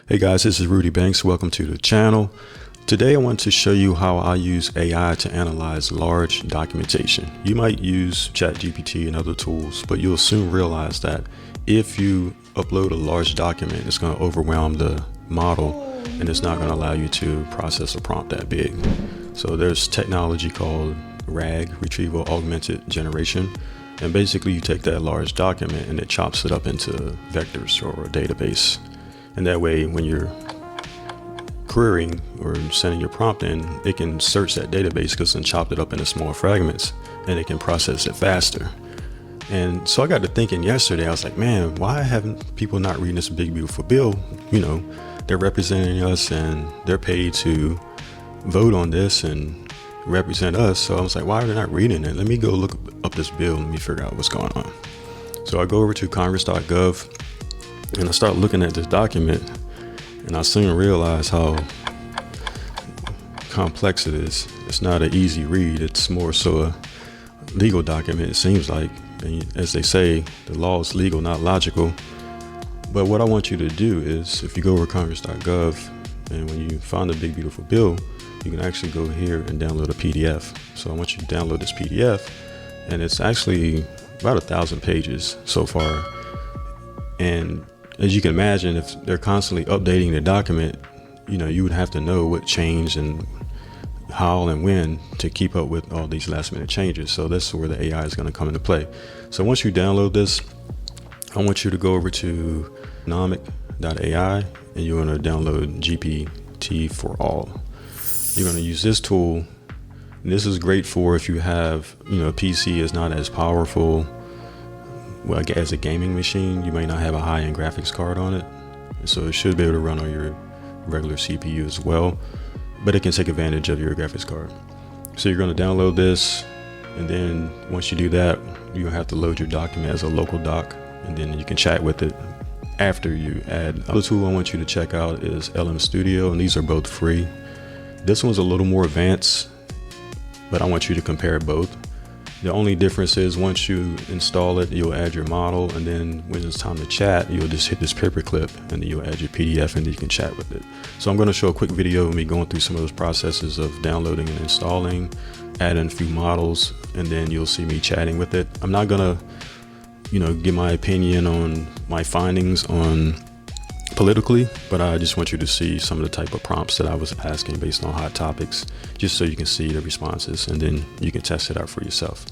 Hey guys, this is Rudy Banks. Welcome to the channel. Today I want to show you how I use AI to analyze large documentation. You might use ChatGPT and other tools, but you'll soon realize that if you upload a large document, it's going to overwhelm the model and it's not going to allow you to process a prompt that big. So there's technology called RAG, Retrieval Augmented Generation. And basically you take that large document and it chops it up into vectors or a database. And that way, when you're querying or sending your prompt in, it can search that database because it's chopped it up into small fragments and it can process it faster. And so I got to thinking yesterday, I was like, man, why haven't people not reading this big, beautiful bill? You know, they're representing us and they're paid to vote on this and represent us. So I was like, why are they not reading it? Let me go look up this bill and let me figure out what's going on. So I go over to congress.gov. And I start looking at this document and I soon realize how complex it is. It's not an easy read. It's more so a legal document, it seems like. And as they say, the law is legal, not logical. But what I want you to do is, if you go over congress.gov and when you find the big beautiful bill, you can actually go here and download a PDF. So I want you to download this PDF, and it's actually about 1,000 pages so far. And as you can imagine, if they're constantly updating the document, you know, you would have to know what changed and how and when to keep up with all these last minute changes. So that's where the AI is going to come into play. So once you download this, I want you to go over to nomic.ai and you're going to download GPT for all. You're going to use this tool. And this is great for if you have, you know, a PC is not as powerful. Well, as a gaming machine, you may not have a high-end graphics card on it, so it should be able to run on your regular CPU as well, but it can take advantage of your graphics card. So you're going to download this, and then once you do that, you have to load your document as a local doc, and then you can chat with it after you add. Another tool I want you to check out is LM Studio, and these are both free. This one's a little more advanced, but I want you to compare both. The only difference is once you install it, you'll add your model, and then when it's time to chat, you'll just hit this paperclip and then you'll add your PDF and then you can chat with it. So I'm going to show a quick video of me going through some of those processes of downloading and installing, adding a few models, and then you'll see me chatting with it. I'm not going to, you know, give my opinion on my findings on politically, but I just want you to see some of the type of prompts that I was asking based on hot topics, just so you can see the responses and then you can test it out for yourself.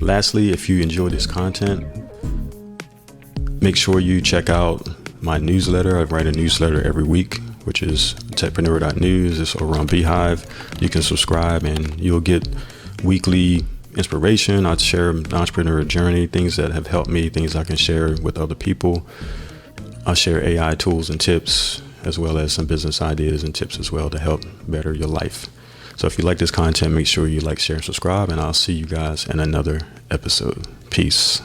Lastly, if you enjoyed this content, make sure you check out my newsletter. I write a newsletter every week, which is techpreneur.news. It's over on Beehive. You can subscribe and you'll get weekly inspiration. I share an entrepreneur journey, things that have helped me, things I can share with other people. I share AI tools and tips, as well as some business ideas and tips as well to help better your life. So if you like this content, make sure you like, share, and subscribe, and I'll see you guys in another episode. Peace.